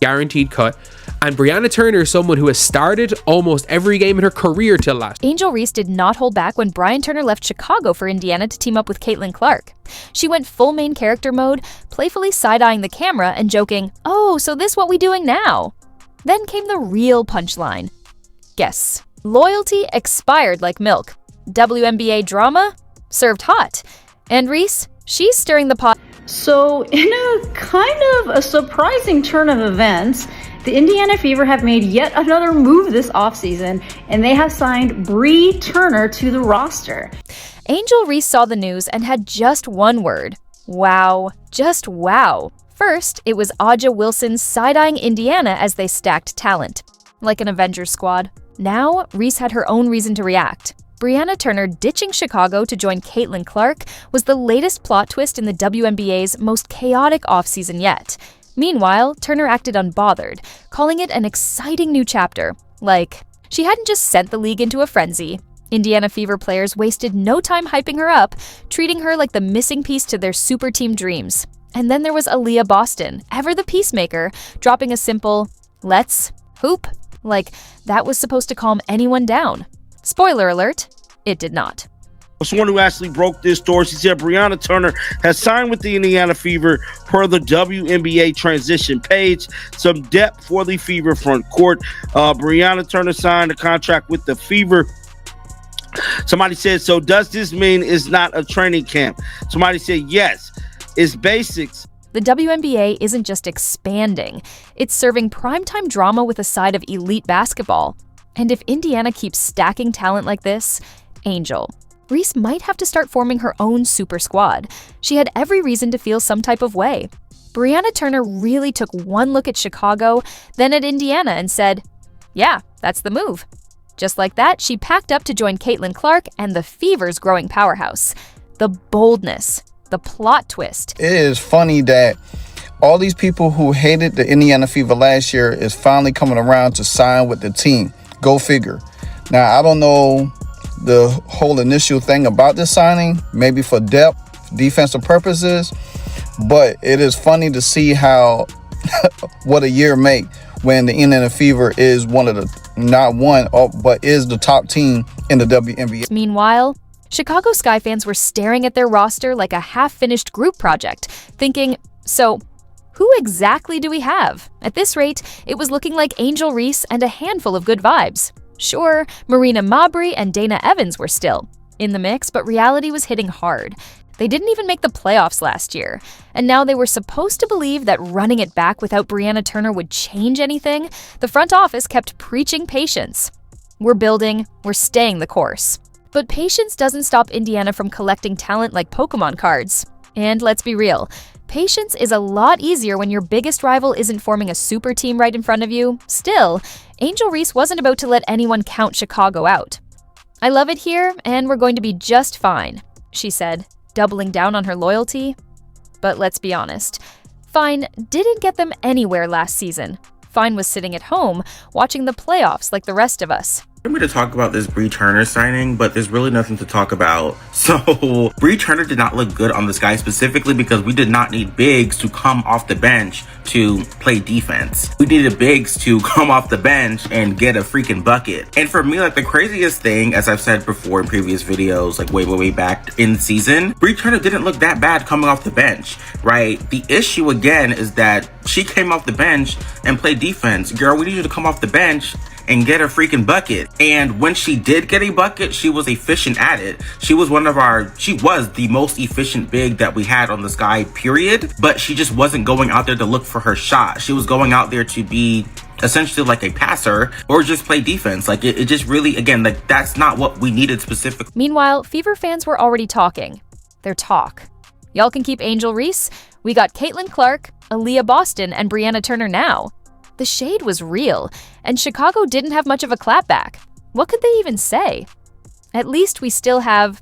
guaranteed cut. And Brianna Turner is someone who has started almost every game in her career till last. Angel Reese did not hold back when Brianna Turner left Chicago for Indiana to team up with Caitlin Clark. She went full main character mode, playfully side-eyeing the camera and joking, "Oh, so this what we doing now?" Then came the real punchline. Guess. Loyalty expired like milk. WNBA drama? Served hot. And Reese? She's stirring the pot. So, in a kind of a surprising turn of events, the Indiana Fever have made yet another move this offseason, and they have signed Brianna Turner to the roster. Angel Reese saw the news and had just one word. Wow. Just wow. First, it was Aja Wilson side-eyeing Indiana as they stacked talent, like an Avengers squad. Now, Reese had her own reason to react. Brianna Turner ditching Chicago to join Caitlin Clark was the latest plot twist in the WNBA's most chaotic offseason yet. Meanwhile, Turner acted unbothered, calling it an exciting new chapter. Like, she hadn't just sent the league into a frenzy. Indiana Fever players wasted no time hyping her up, treating her like the missing piece to their super team dreams. And then there was Aaliyah Boston, ever the peacemaker, dropping a simple, "Let's hoop," like that was supposed to calm anyone down. Spoiler alert, it did not. Someone who actually broke this story, she said Brianna Turner has signed with the Indiana Fever per the WNBA transition page. Some depth for the Fever front court. Brianna Turner signed a contract with the Fever. Somebody said, so does this mean it's not a training camp? Somebody said, yes, it's basics. The WNBA isn't just expanding, it's serving primetime drama with a side of elite basketball. And if Indiana keeps stacking talent like this, Angel. Reese might have to start forming her own super squad. She had every reason to feel some type of way. Brianna Turner really took one look at Chicago, then at Indiana and said, yeah, that's the move. Just like that, she packed up to join Caitlin Clark and the Fever's growing powerhouse. The boldness, the plot twist. It is funny that all these people who hated the Indiana Fever last year is finally coming around to sign with the team. Go figure. Now, I don't know the whole initial thing about this signing, maybe for depth, defensive purposes, but it is funny to see how what a year make when the Indiana Fever is one of the, not one, but is the top team in the WNBA. Meanwhile, Chicago Sky fans were staring at their roster like a half-finished group project, thinking, so who exactly do we have? At this rate, it was looking like Angel Reese and a handful of good vibes. Sure, Marina Mabrey and Dana Evans were still in the mix, but reality was hitting hard. They didn't even make the playoffs last year, and now they were supposed to believe that running it back without Brianna Turner would change anything. The front office kept preaching patience. We're building, we're staying the course. But patience doesn't stop Indiana from collecting talent like Pokemon cards. And let's be real, patience is a lot easier when your biggest rival isn't forming a super team right in front of you. Still, Angel Reese wasn't about to let anyone count Chicago out. I love it here, and we're going to be just fine, she said, doubling down on her loyalty. But let's be honest, Fine didn't get them anywhere last season. Fine was sitting at home, watching the playoffs like the rest of us. I'm going to talk about this Brianna Turner signing, but there's really nothing to talk about. So, Brianna Turner did not look good on this guy, specifically because we did not need bigs to come off the bench to play defense. We needed bigs to come off the bench and get a freaking bucket. And for me, like, the craziest thing, as I've said before in previous videos, like way back in season, Brianna Turner didn't look that bad coming off the bench, right? The issue, again, is that she came off the bench and played defense. Girl, we need you to come off the bench and get a freaking bucket. And when she did get a bucket, she was efficient at it. She was the most efficient big that we had on the Sky, period. But she just wasn't going out there to look for her shot. She was going out there to be essentially like a passer or just play defense. Like it just really, again, like that's not what we needed specifically. Meanwhile, Fever fans were already talking. Their talk. Y'all can keep Angel Reese. We got Caitlin Clark, Aaliyah Boston, and Brianna Turner now. The shade was real, and Chicago didn't have much of a clapback. What could they even say? At least we still have...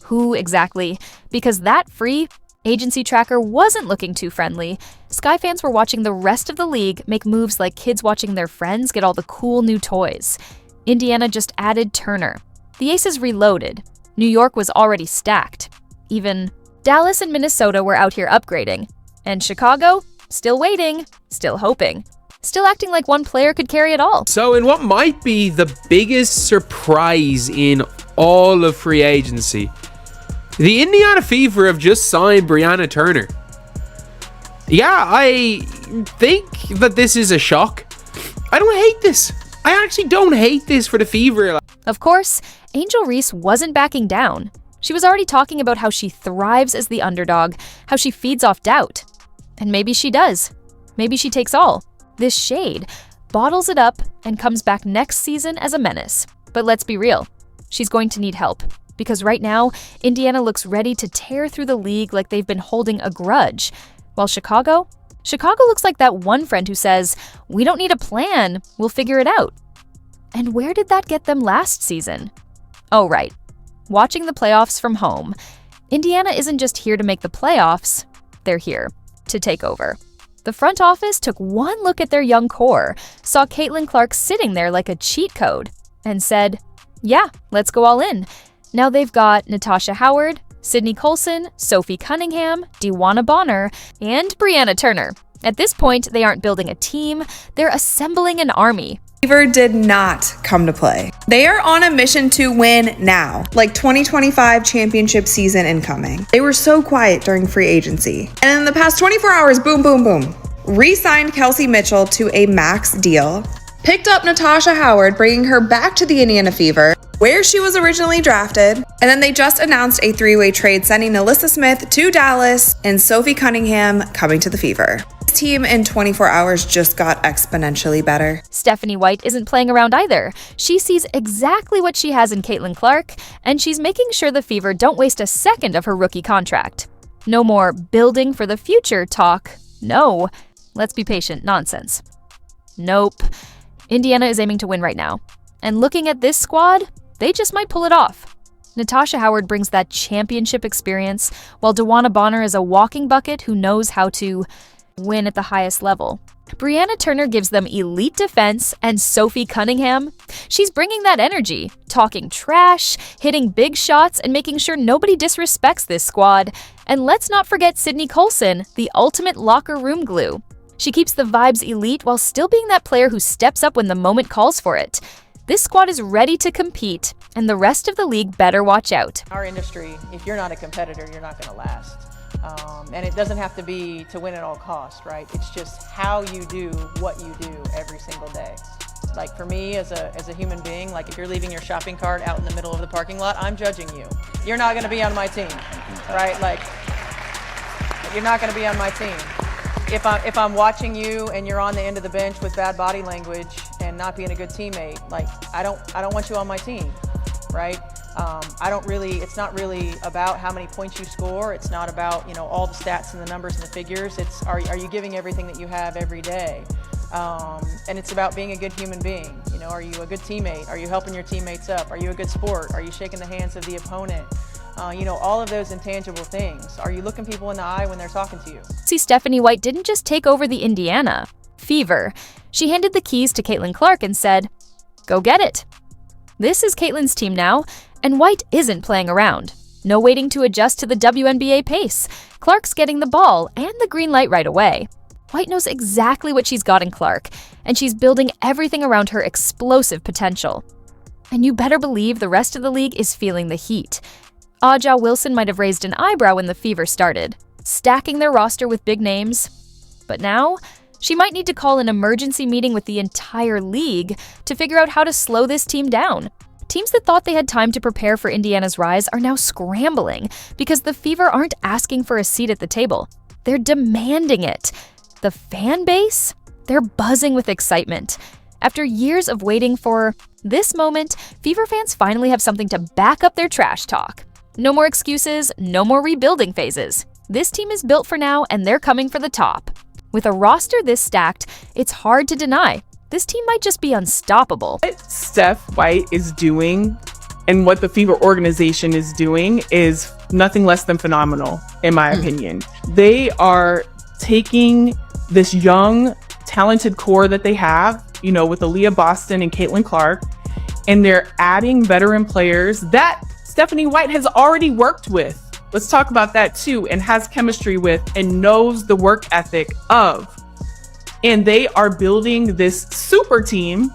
who exactly? Because that free agency tracker wasn't looking too friendly. Sky fans were watching the rest of the league make moves like kids watching their friends get all the cool new toys. Indiana just added Turner. The Aces reloaded. New York was already stacked. Even Dallas and Minnesota were out here upgrading. And Chicago? Still waiting, still hoping, still acting like one player could carry it all. So in what might be the biggest surprise in all of free agency, the Indiana Fever have just signed Brianna Turner. Yeah, I think that this is a shock. I don't hate this. I actually don't hate this for the Fever. Of course, Angel Reese wasn't backing down. She was already talking about how she thrives as the underdog, how she feeds off doubt. And maybe she does. Maybe she takes all. This shade, bottles it up, and comes back next season as a menace. But let's be real, she's going to need help. Because right now, Indiana looks ready to tear through the league like they've been holding a grudge. While Chicago looks like that one friend who says, "We don't need a plan, we'll figure it out." And where did that get them last season? Oh, right. Watching the playoffs from home. Indiana isn't just here to make the playoffs, they're here to take over. The front office took one look at their young core, saw Caitlin Clark sitting there like a cheat code, and said, yeah, let's go all in. Now they've got Natasha Howard, Sydney Colson, Sophie Cunningham, Dewanna Bonner, and Brianna Turner. At this point, they aren't building a team, they're assembling an army. Fever did not come to play. They are on a mission to win now, like 2025 championship season incoming. They were so quiet during free agency. And in the past 24 hours, boom, boom, boom. Re-signed Kelsey Mitchell to a max deal. Picked up Natasha Howard, bringing her back to the Indiana Fever, where she was originally drafted. And then they just announced a three-way trade, sending Alyssa Smith to Dallas and Sophie Cunningham coming to the Fever. This team in 24 hours just got exponentially better. Stephanie White isn't playing around either. She sees exactly what she has in Caitlin Clark, and she's making sure the Fever don't waste a second of her rookie contract. No more building for the future talk. No. Let's be patient nonsense. Nope. Indiana is aiming to win right now. And looking at this squad, they just might pull it off. Natasha Howard brings that championship experience, while Dewanna Bonner is a walking bucket who knows how to win at the highest level. Brianna Turner gives them elite defense, and Sophie Cunningham, she's bringing that energy, talking trash, hitting big shots, and making sure nobody disrespects this squad. And let's not forget Sydney Colson, the ultimate locker room glue. She keeps the vibes elite while still being that player who steps up when the moment calls for it. This squad is ready to compete, and the rest of the league better watch out. Our industry, if you're not a competitor, you're not going to last. And it doesn't have to be to win at all costs, right? It's just how you do what you do every single day. Like for me as a human being, like if you're leaving your shopping cart out in the middle of the parking lot, I'm judging you. You're not going to be on my team, right? Like you're not going to be on my team. If I'm watching you and you're on the end of the bench with bad body language and not being a good teammate, like I don't want you on my team, right? It's not really about how many points you score. It's not about, all the stats and the numbers and the figures. It's are you giving everything that you have every day? And it's about being a good human being. Are you a good teammate? Are you helping your teammates up? Are you a good sport? Are you shaking the hands of the opponent? All of those intangible things. Are you looking people in the eye when they're talking to you? See, Stephanie White didn't just take over the Indiana Fever. She handed the keys to Caitlin Clark and said, go get it. This is Caitlin's team now, and White isn't playing around. No waiting to adjust to the WNBA pace. Clark's getting the ball and the green light right away. White knows exactly what she's got in Clark, and she's building everything around her explosive potential. And you better believe the rest of the league is feeling the heat. Aja Wilson might have raised an eyebrow when the Fever started, stacking their roster with big names. But now, she might need to call an emergency meeting with the entire league to figure out how to slow this team down. Teams that thought they had time to prepare for Indiana's rise are now scrambling because the Fever aren't asking for a seat at the table. They're demanding it. The fan base? They're buzzing with excitement. After years of waiting for this moment, Fever fans finally have something to back up their trash talk. No more excuses, no more rebuilding phases. This team is built for now, and they're coming for the top. With a roster this stacked, it's hard to deny. This team might just be unstoppable. What Steph White is doing and what the Fever organization is doing is nothing less than phenomenal, in my opinion. They are taking this young, talented core that they have, with Aaliyah Boston and Caitlin Clark, and they're adding veteran players that Stephanie White has already worked with let's talk about that too, and has chemistry with and knows the work ethic of. And they are building this super team,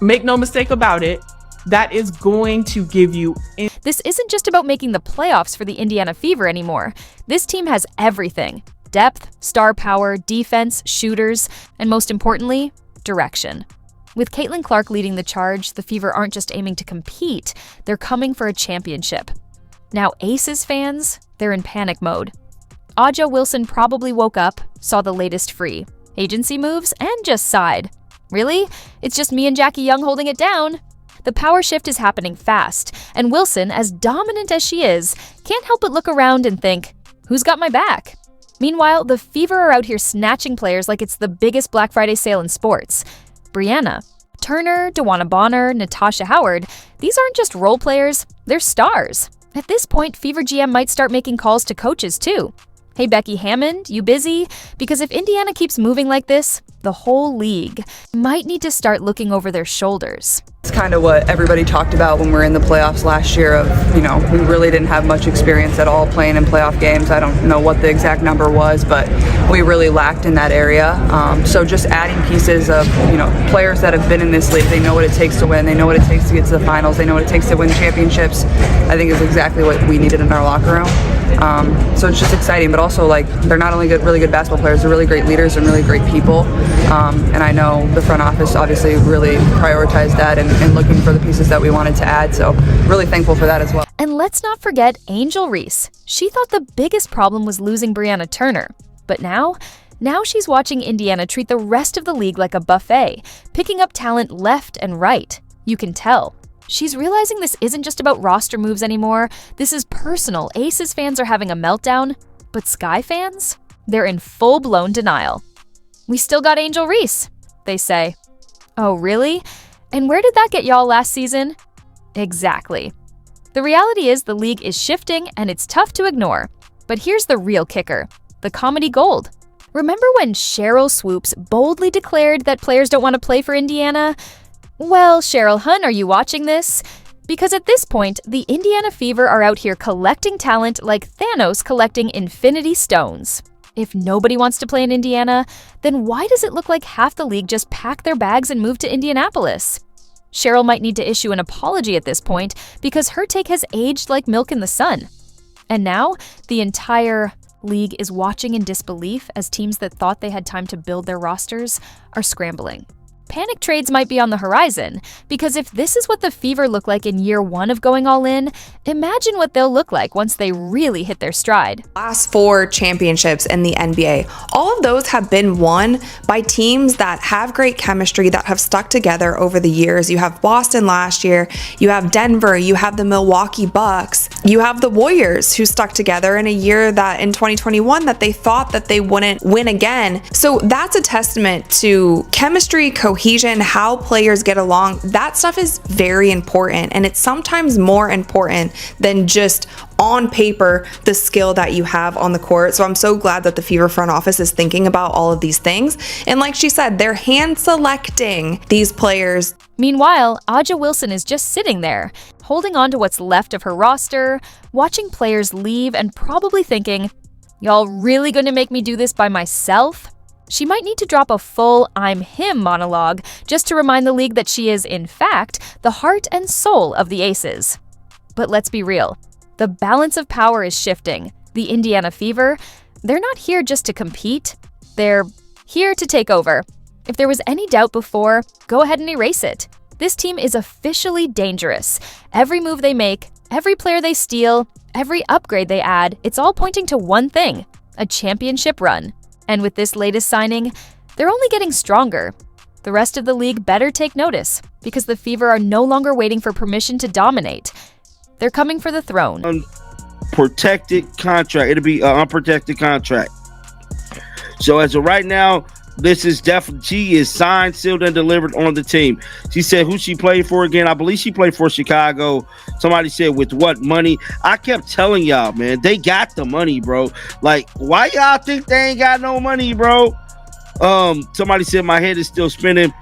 make no mistake about it, that is going to give you... This isn't just about making the playoffs for the Indiana Fever anymore. This team has everything: depth, star power, defense, shooters, and most importantly, direction. With Caitlin Clark leading the charge, the Fever aren't just aiming to compete, they're coming for a championship. Now Aces fans, they're in panic mode. Aja Wilson probably woke up, saw the latest free agency moves, and just sighed. Really? It's just me and Jackie Young holding it down? The power shift is happening fast, and Wilson, as dominant as she is, can't help but look around and think, who's got my back? Meanwhile, the Fever are out here snatching players like it's the biggest Black Friday sale in sports. Brianna Turner, DeWanna Bonner, Natasha Howard, these aren't just role players, they're stars. At this point, Fever GM might start making calls to coaches too. Hey Becky Hammond, you busy? Because if Indiana keeps moving like this, the whole league might need to start looking over their shoulders. It's kind of what everybody talked about when we were in the playoffs last year of, we really didn't have much experience at all playing in playoff games. I don't know what the exact number was, but we really lacked in that area. So just adding pieces of, players that have been in this league, they know what it takes to win, they know what it takes to get to the finals, they know what it takes to win championships, I think is exactly what we needed in our locker room. So it's just exciting, but also they're not only really good basketball players, they're really great leaders and really great people. And I know the front office obviously really prioritized that and looking for the pieces that we wanted to add. So really thankful for that as well. And let's not forget Angel Reese. She thought the biggest problem was losing Brianna Turner. But now she's watching Indiana treat the rest of the league like a buffet, picking up talent left and right. You can tell. She's realizing this isn't just about roster moves anymore. This is personal. Aces fans are having a meltdown, but Sky fans? They're in full-blown denial. We still got Angel Reese, they say. Oh, really? And where did that get y'all last season? Exactly. The reality is the league is shifting and it's tough to ignore. But here's the real kicker, the comedy gold. Remember when Cheryl Swoops boldly declared that players don't want to play for Indiana? Well, Cheryl Hun, are you watching this? Because at this point, the Indiana Fever are out here collecting talent like Thanos collecting Infinity Stones. If nobody wants to play in Indiana, then why does it look like half the league just packed their bags and moved to Indianapolis? Cheryl might need to issue an apology at this point because her take has aged like milk in the sun. And now, the entire league is watching in disbelief as teams that thought they had time to build their rosters are scrambling. Panic trades might be on the horizon, because if this is what the Fever look like in year one of going all in, imagine what they'll look like once they really hit their stride. Last 4 championships in the NBA, all of those have been won by teams that have great chemistry, that have stuck together over the years. You have Boston last year, you have Denver, you have the Milwaukee Bucks, you have the Warriors who stuck together in a year that in 2021 that they thought that they wouldn't win again. So that's a testament to chemistry, cohesion, how players get along. That stuff is very important, and it's sometimes more important than just on paper the skill that you have on the court. So I'm so glad that the Fever front office is thinking about all of these things. And like she said, they're hand selecting these players. Meanwhile, Aja Wilson is just sitting there, holding on to what's left of her roster, watching players leave and probably thinking, y'all really gonna make me do this by myself? She might need to drop a full I'm him monologue just to remind the league that she is, in fact, the heart and soul of the Aces. But let's be real. The balance of power is shifting. The Indiana Fever, they're not here just to compete. They're here to take over. If there was any doubt before, go ahead and erase it. This team is officially dangerous. Every move they make, every player they steal, every upgrade they add, it's all pointing to one thing, a championship run. And with this latest signing, they're only getting stronger. The rest of the league better take notice, because the Fever are no longer waiting for permission to dominate. They're coming for the throne. Unprotected contract. It'll be an unprotected contract. So as of right now, this is definitely, she is signed, sealed, and delivered on the team. She said who she played for again. I believe she played for Chicago. Somebody said with what money. I kept telling y'all, man, they got the money, bro. Like, why y'all think they ain't got no money, bro? Somebody said my head is still spinning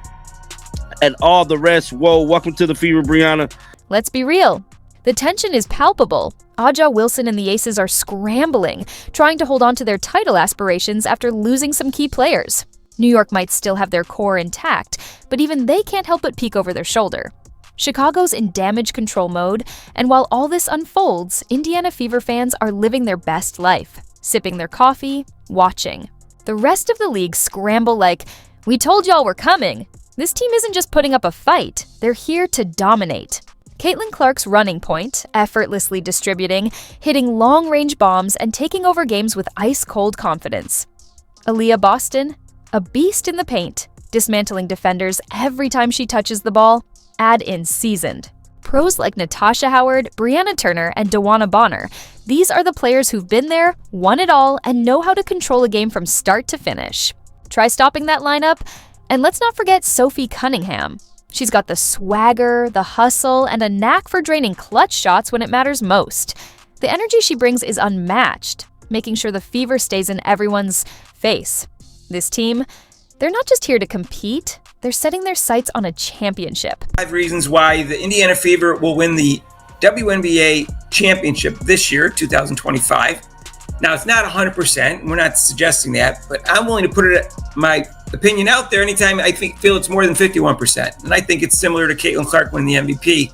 and all the rest. Whoa, welcome to the Fever, Brianna. Let's be real. The tension is palpable. Aja Wilson and the Aces are scrambling, trying to hold on to their title aspirations after losing some key players. New York might still have their core intact, but even they can't help but peek over their shoulder. Chicago's in damage control mode, and while all this unfolds, Indiana Fever fans are living their best life, sipping their coffee, watching. The rest of the league scramble like, "We told y'all we're coming." This team isn't just putting up a fight, they're here to dominate. Caitlin Clark's running point, effortlessly distributing, hitting long-range bombs, and taking over games with ice-cold confidence. Aaliyah Boston, a beast in the paint, dismantling defenders every time she touches the ball. Add in seasoned. Pros like Natasha Howard, Brianna Turner, and Dewana Bonner. These are the players who've been there, won it all, and know how to control a game from start to finish. Try stopping that lineup, and let's not forget Sophie Cunningham. She's got the swagger, the hustle, and a knack for draining clutch shots when it matters most. The energy she brings is unmatched, making sure the Fever stays in everyone's face. This team, they're not just here to compete, they're setting their sights on a championship. 5 reasons why the Indiana Fever will win the WNBA championship this year, 2025. Now, it's not 100%. We're not suggesting that, but I'm willing to put my opinion out there anytime I feel it's more than 51%. And I think it's similar to Caitlin Clark winning the MVP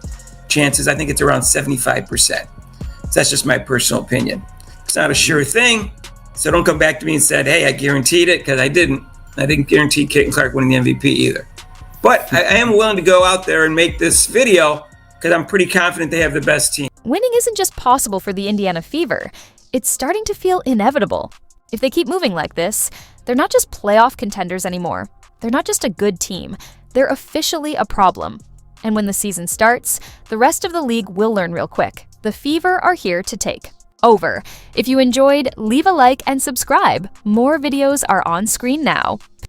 chances. I think it's around 75%. So that's just my personal opinion. It's not a sure thing. So don't come back to me and say, hey, I guaranteed it, because I didn't. I didn't guarantee Caitlin Clark winning the MVP either. But I am willing to go out there and make this video because I'm pretty confident they have the best team. Winning isn't just possible for the Indiana Fever. It's starting to feel inevitable. If they keep moving like this, they're not just playoff contenders anymore. They're not just a good team. They're officially a problem. And when the season starts, the rest of the league will learn real quick. The Fever are here to take over. If you enjoyed, leave a like and subscribe. More videos are on screen now.